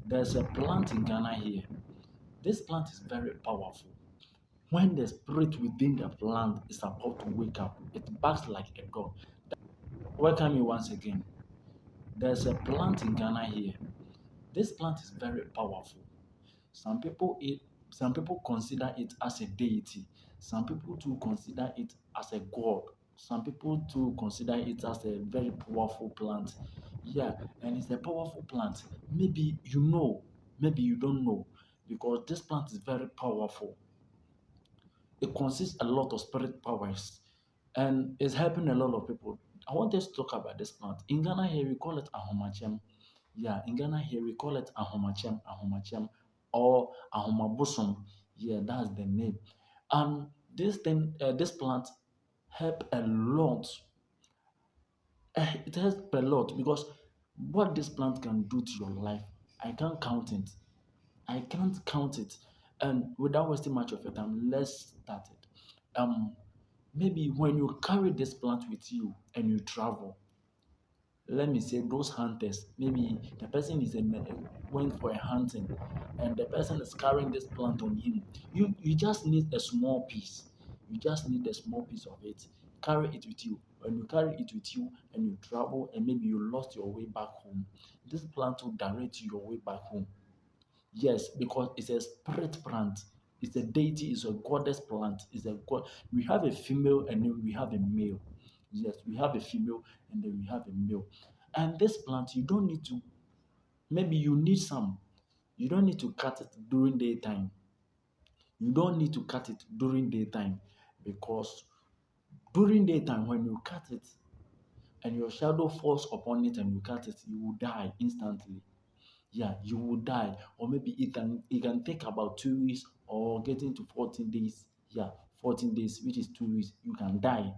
There's a plant in Ghana here. This plant is very powerful. When the spirit within the plant is about to wake up, it barks like a dog. Welcome you once again. There's a plant in Ghana here. This plant is very powerful. Some people eat, some people consider it as a deity. Some people too consider it as a god. Some people too consider it as a very powerful plant. Yeah, and it's a powerful plant. Maybe you know, maybe you don't know, because this plant is very powerful. It consists a lot of spirit powers and it's helping a lot of people. I want us to talk about this plant. In Ghana here, we call it Ahomakyem. Yeah, in Ghana here, we call it Ahomakyem, or Ahomabosom. Yeah, that's the name. And this plant help a lot. It helps a lot because what this plant can do to your life, I can't count it. I can't count it. And without wasting much of your time, let's start it. Um, Maybe when you carry this plant with you and you travel, let me say those hunters, maybe the person went for a hunting and the person is carrying this plant on him. You just need a small piece. You just need a small piece of it. Carry it with you. When you carry it with you and you travel and maybe you lost your way back home, this plant will direct you your way back home. Yes, because it's a spirit plant. It's a deity, it's a goddess plant. It's a god. We have a female and then we have a male. Yes, we have a female and then we have a male. And this plant, you don't need to, maybe you need some. You don't need to cut it during daytime. You don't need to cut it during daytime because during daytime, when you cut it and your shadow falls upon it and you cut it, you will die instantly. Yeah, you will die. Or maybe it can take about 2 weeks or getting to 14 days. Yeah, 14 days, which is 2 weeks, you can die.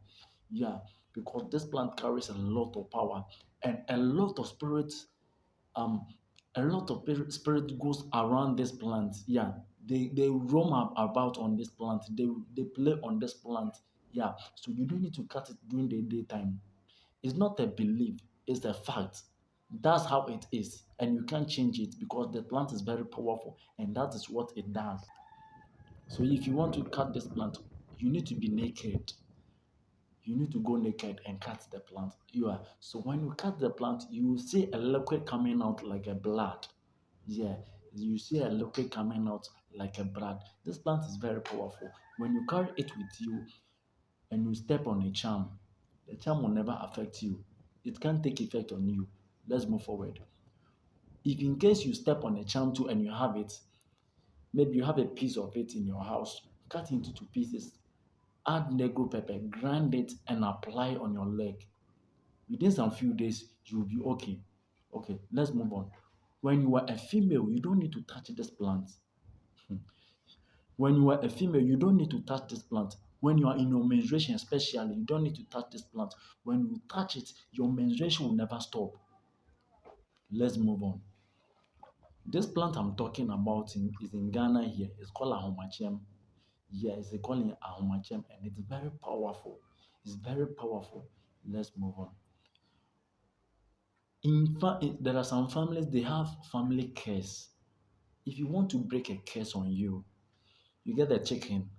Yeah, because this plant carries a lot of power and um a lot of spirit goes around this plant. Yeah, they roam about on this plant. They play on this plant. Yeah, so you don't need to cut it during the daytime. It's not a belief, it's a fact. That's how it is, and you can't change it because the plant is very powerful and that is what it does. So, if you want to cut this plant, you need to be naked. You need to go naked and cut the plant. So when you cut the plant, you will see a liquid coming out like a blood. Yeah, you see a liquid coming out like a blood. This plant is very powerful. When you carry it with you and you step on a charm, the charm will never affect you. It can't take effect on you. Let's move forward. If in case you step on a charm too and you have it, maybe you have a piece of it in your house, cut into two pieces, add negro pepper, grind it and apply on your leg. Within some few days, you'll be okay. Okay, let's move on. When you are a female, you don't need to touch this plant. Hmm. When you are a female, you don't need to touch this plant. When you are in your menstruation, especially, you don't need to touch this plant. When you touch it, your menstruation will never stop. Let's move on. This plant I'm talking about is in Ghana here. It's called Ahomakyem. Yeah, it's called Ahomakyem and it's very powerful. It's very powerful. Let's move on. There are some families, they have family curse. If you want to break a curse on you, you get the chicken,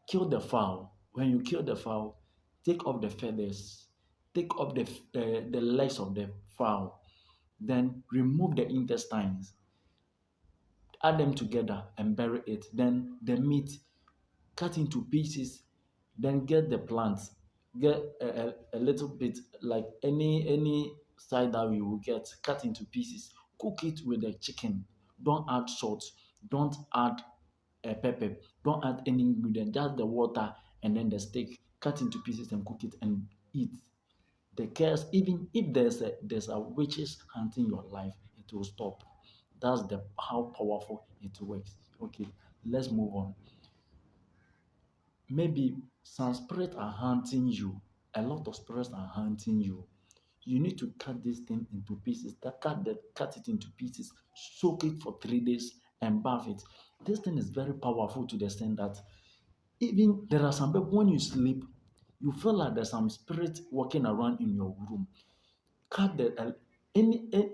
kill the fowl. When you kill the fowl, take off the feathers, take off the legs of the fowl, then remove the intestines, add them together and bury it. Then the meat, cut into pieces, then get the plants, get a little bit like any side that you will get, cut into pieces, cook it with the chicken. Don't add salt, don't add pepper, don't add any ingredient, just the water and then the steak. Cut into pieces and cook it and eat. The curse, even if there's a witches hunting your life, it will stop. That's the how powerful it works. Okay, let's move on. Maybe some spirits are hunting you. A lot of spirits are hunting you. You need to cut this thing into pieces. Cut it into pieces. Soak it for 3 days and bath it. This thing is very powerful to the extent that even there are some people when you sleep, you feel like there's some spirit walking around in your room. Cut the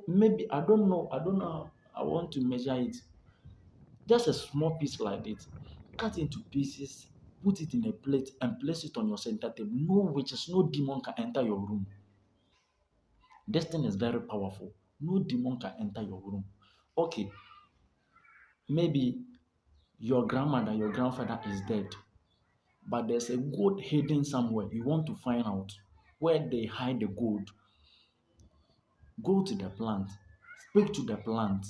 maybe I don't know I want to measure it. Just a small piece like it. Cut into pieces, put it in a plate, and place it on your center table. No witches, no demon can enter your room. This thing is very powerful. No demon can enter your room. Okay, maybe your grandmother, your grandfather is dead, but there's a gold hidden somewhere. You want to find out where they hide the gold. Go to the plant, speak to the plant.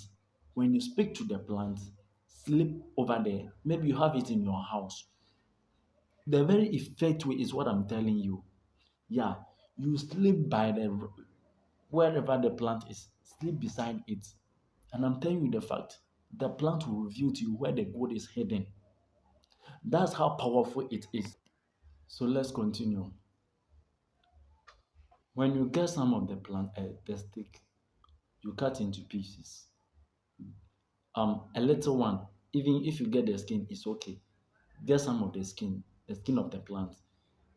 When you speak to the plant, sleep over there. Maybe you have it in your house. The very effect way is what I'm telling you. Yeah, you sleep by the wherever the plant is, sleep beside it. And I'm telling you the fact, the plant will reveal to you where the gold is hidden. That's how powerful it is. So let's continue. When you get some of the plant, the stick, you cut into pieces. A little one, even if you get the skin, it's okay. Get some of the skin of the plant,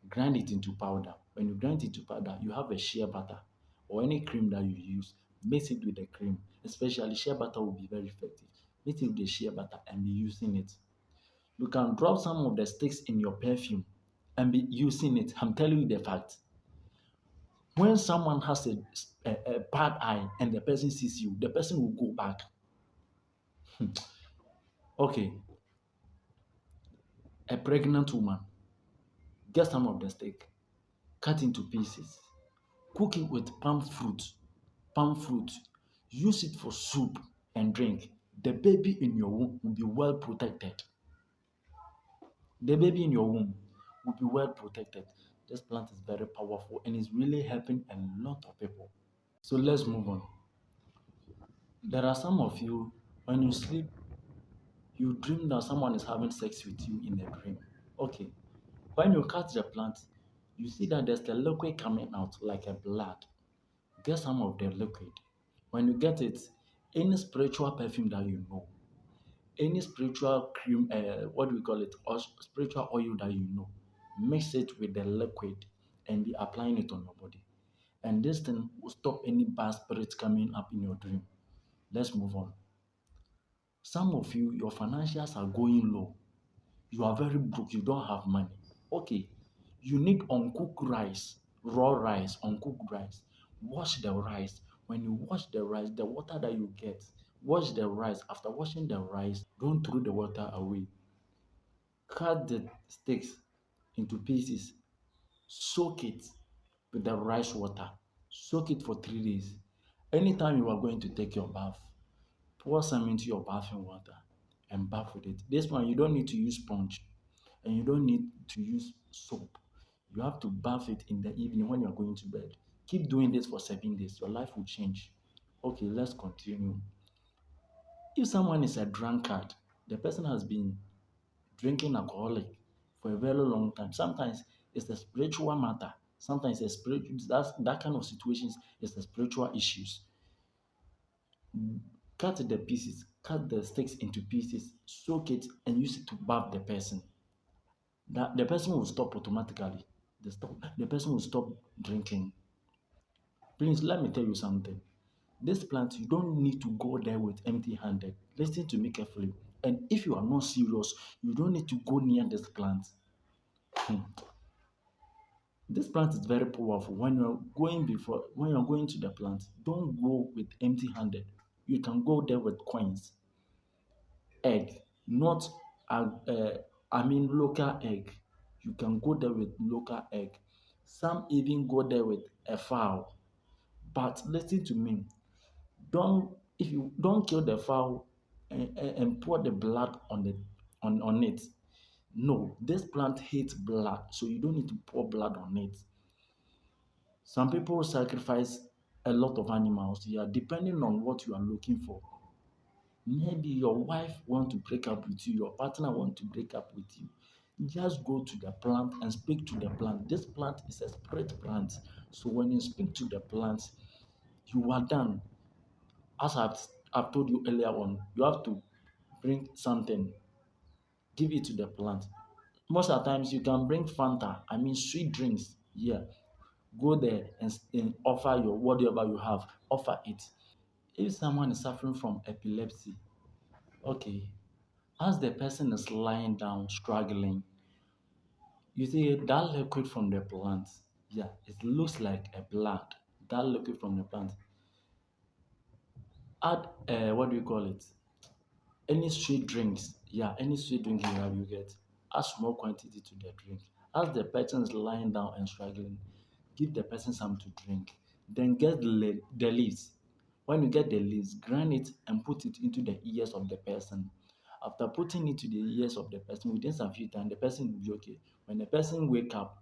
grind it into powder. When you grind it into powder, you have a shea butter or any cream that you use. Mix it with the cream, especially shea butter will be very effective. Mix it with the shea butter and be using it. You can drop some of the sticks in your perfume and be using it. I'm telling you the fact. When someone has a bad eye and the person sees you, the person will go back. Okay, a pregnant woman, get some of the steak, cut into pieces, cook it with palm fruit. Palm fruit, use it for soup and drink. The baby in your womb will be well protected. The baby in your womb will be well protected. This plant is very powerful and is really helping a lot of people. So let's move on. There are some of you, when you sleep, you dream that someone is having sex with you in a dream. Okay. When you cut the plant, you see that there's a liquid coming out like a blood. Get some of the liquid. When you get it, any spiritual perfume that you know, any spiritual cream, what do we call it, or spiritual oil that you know, mix it with the liquid and be applying it on your body. And this thing will stop any bad spirits coming up in your dream. Let's move on. Some of you, your financials are going low. You are very broke, you don't have money. Okay, you need uncooked rice, raw rice, uncooked rice. Wash the rice. When you wash the rice, the water that you get, wash the rice. After washing the rice, don't throw the water away. Cut the sticks into pieces. Soak it with the rice water. Soak it for 3 days. Anytime you are going to take your bath, pour some into your bathing water and bath with it. This one, you don't need to use sponge and you don't need to use soap. You have to bath it in the evening when you're going to bed. Keep doing this for 7 days. Your life will change. Okay, let's continue. If someone is a drunkard, the person has been drinking alcoholic for a very long time. Sometimes it's a spiritual matter. Sometimes it's spiritual. That kind of situations is the spiritual issues. Cut the pieces, cut the sticks into pieces, soak it, and use it to bath the person. That the person will stop automatically. The person will stop drinking. Please let me tell you something. This plant, you don't need to go there with empty-handed. Listen to me carefully. And if you are not serious, you don't need to go near this plant. Hmm. This plant is very powerful. When you're going to the plant, don't go with empty-handed. You can go there with coins, egg, not local egg. You can go there with local egg. Some even go there with a fowl. But listen to me. Don't if you don't kill the fowl and pour the blood on it. No, this plant hates blood, so you don't need to pour blood on it. Some people sacrifice a lot of animals, yeah, depending on what you are looking for. Maybe your wife want to break up with you, your partner want to break up with you. Just go to the plant and speak to the plant. This plant is a spirit plant. So when you speak to the plant, you are done. As I've told you earlier on, you have to bring something, give it to the plant. Most of the times you can bring Fanta, sweet drinks. Yeah, go there and offer your whatever you have, offer it. If someone is suffering from epilepsy, okay, as the person is lying down struggling, you see that liquid from the plant, yeah, it looks like a blood. That liquid from the plant. Add what do you call it? Any sweet drinks, yeah, any sweet drink you have, you get. Add small quantity to the drink. As the person is lying down and struggling, give the person some to drink. Then get the leaves. When you get the leaves, grind it and put it into the ears of the person. After putting it to the ears of the person, within some few time, the person will be okay. When the person wake up,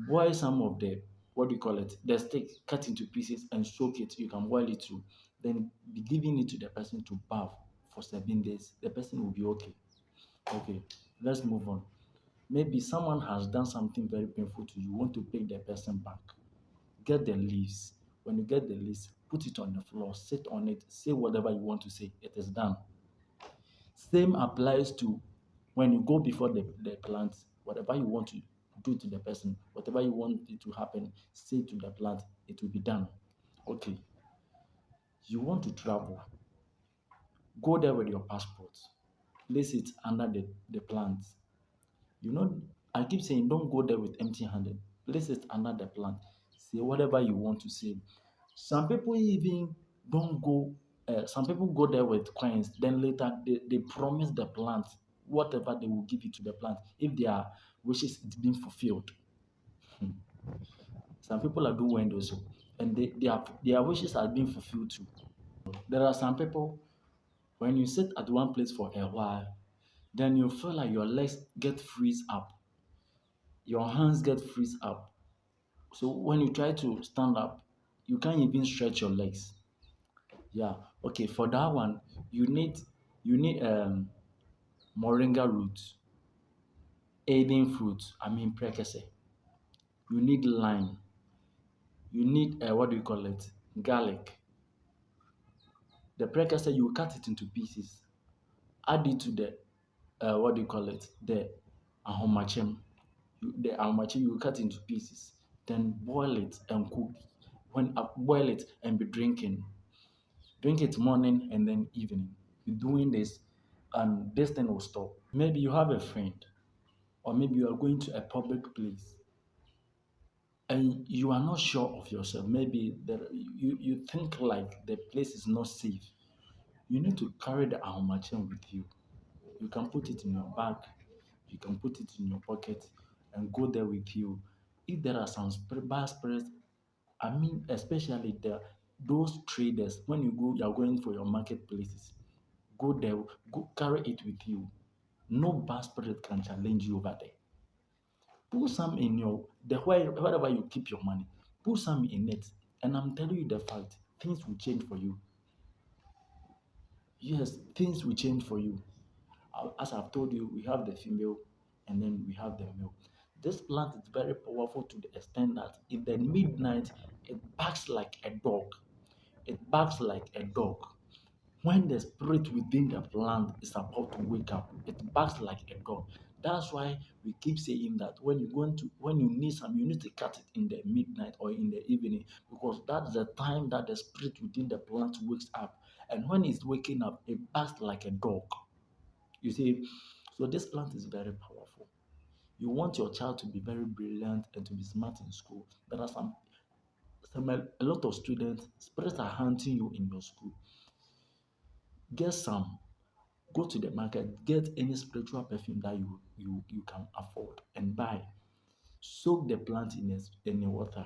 boil some of the what do you call it? The steak, cut into pieces and soak it. You can boil it too. Then be giving it to the person to bath for 7 days. The person will be okay. Okay, let's move on. Maybe someone has done something very painful to you. You want to pay the person back. Get the leaves. When you get the leaves, put it on the floor, sit on it, say whatever you want to say. It is done. Same applies to when you go before the plant, whatever you want to do to the person, whatever you want it to happen, say to the plant, it will be done. Okay, you want to travel, go there with your passport, place it under the plant. You know, I keep saying don't go there with empty handed. Place it under the plant. Say whatever you want to say. Some people even don't go, some people go there with coins, then later they promise the plant whatever they will give it to the plant if their wishes is being fulfilled. Hmm. Some people are doing those, and their wishes are being fulfilled too. There are some people, when you sit at one place for a while, then you feel like your legs get freeze up, your hands get freeze up. So when you try to stand up, you can't even stretch your legs. Yeah. Okay. For that one, you need moringa root, aiding fruit. I mean prekese. You need lime. You need what do you call it? Garlic. The prekese you cut it into pieces. Add it to the what do you call it? The ahomakyem. The ahomakyem you cut into pieces. Then boil it and cook. When boil it and be drinking. Drink it morning and then evening. Be doing this, and this thing will stop. Maybe you have a friend, or maybe you are going to a public place and you are not sure of yourself. Maybe you think like the place is not safe. You need to carry the ahomachin with you. You can put it in your bag, you can put it in your pocket, and go there with you. If there are some bad spirits, I mean, especially those traders, when you are going for your marketplaces, go there, go carry it with you. No bad spirit can challenge you over there. Put some in wherever you keep your money. Put some in it, and I'm telling you the fact, things will change for you. Yes, things will change for you. As I've told you, we have the female, and then we have the male. This plant is very powerful to the extent that in the midnight it barks like a dog. It barks like a dog. When the spirit within the plant is about to wake up, it barks like a dog. That's why we keep saying that when you need some, you need to cut it in the midnight or in the evening, because that's the time that the spirit within the plant wakes up. And when it's waking up, it barks like a dog. You see, so this plant is very powerful. You want your child to be very brilliant and to be smart in school. There are a lot of students, spirits are hunting you in your school. Get some. Go to the market, get any spiritual perfume that you can afford and buy. Soak the plant in the water.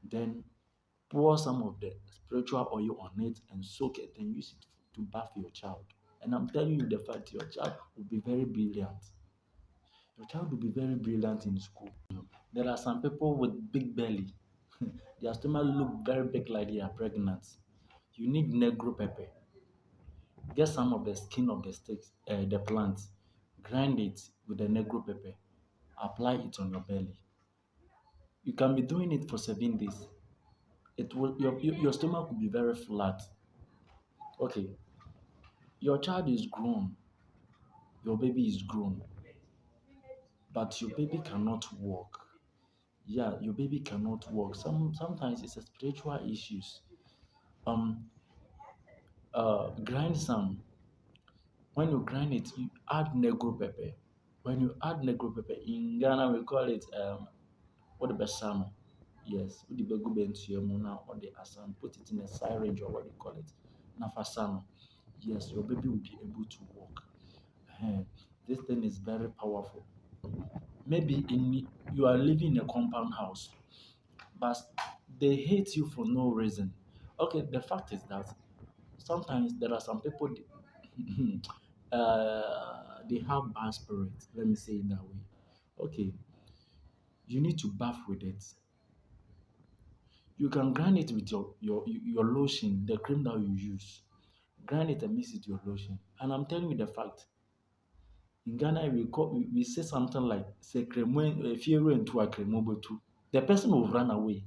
Then pour some of the spiritual oil on it and soak it and use it to bath your child. And I'm telling you the fact, your child will be very brilliant. Your child will be very brilliant in school. There are some people with big belly. Their stomach look very big like they are pregnant. You need negro pepper. Get some of the skin of the sticks, the plant, grind it with the negro pepper, apply it on your belly. You can be doing it for 7 days. Your stomach will be very flat. Okay, your child is grown, your baby is grown, but your baby cannot walk. Yeah, your baby cannot walk. Sometimes it's a spiritual issues. Um, Grind some. When you grind it, you add negro pepper. When you add negro pepper, in Ghana we call it what the besano. Yes, with the begu bentuemuna or the asam, put it in a syringe or what you call it. Nafasano. Yes, your baby will be able to walk. Ehen. This thing is very powerful. Maybe you are living in a compound house, but they hate you for no reason. Okay, the fact is that sometimes there are some people they have bad spirits. Let me say it that way. Okay, you need to bath with it. You can grind it with your lotion, the cream that you use. Grind it and mix it with your lotion. And I'm telling you the fact. In Ghana, we say something like say fiero into a cremobotu. The person will run away.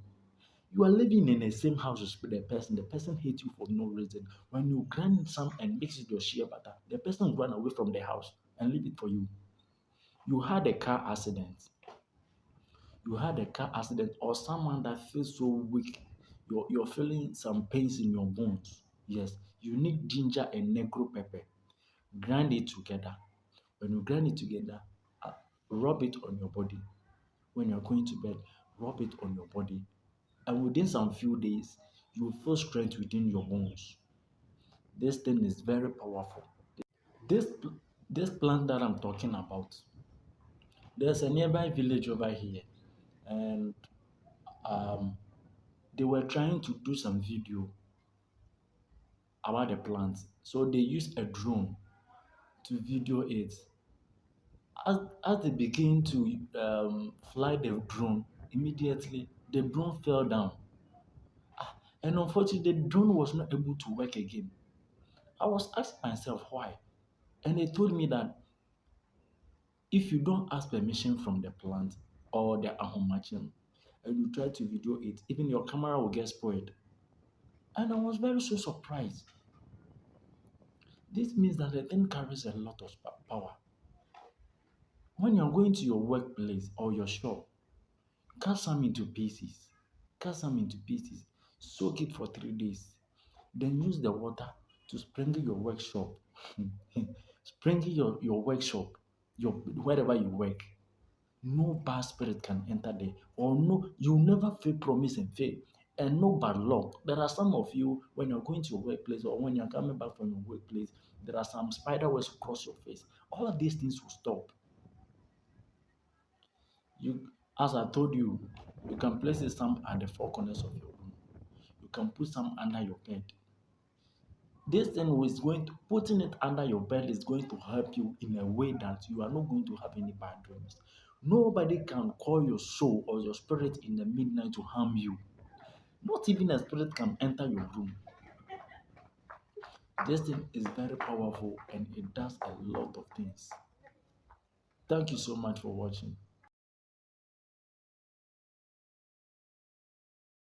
You are living in the same house with the person. The person hates you for no reason. When you grind some and mix it with your shea butter, the person will run away from the house and leave it for you. You had a car accident. You had a car accident or someone that feels so weak. You're feeling some pains in your bones. Yes, you need ginger and negro pepper. Grind it together. When you grind it together, uh, rub it on your body. When you're going to bed, rub it on your body. And within some few days, you will feel strength within your bones. This thing is very powerful. This this plant that I'm talking about, there's a nearby village over here, and um, they were trying to do some video about the plant. So they used a drone to video it. As they begin to fly the drone, immediately the drone fell down. And unfortunately, the drone was not able to work again. I was asking myself why. And they told me that if you don't ask permission from the plant or the Ahomakyem and you try to video it, even your camera will get spoiled. And I was very so surprised. This means that the thing carries a lot of power. When you're going to your workplace or your shop, cut some into pieces. Cut some into pieces. Soak it for 3 days. Then use the water to sprinkle your workshop. Sprinkle your workshop, wherever you work. No bad spirit can enter there. Or no, you never fail promise and fail. And no bad luck. There are some of you, when you're going to your workplace or when you're coming back from your workplace, there are some spider webs across your face. All of these things will stop. You, as I told you, you can place a stamp at the four corners of your room. You can put some under your bed. This thing is going to putting it under your bed is going to help you in a way that you are not going to have any bad dreams. Nobody can call your soul or your spirit in the midnight to harm you. Not even a spirit can enter your room. This thing is very powerful and it does a lot of things. Thank you so much for watching.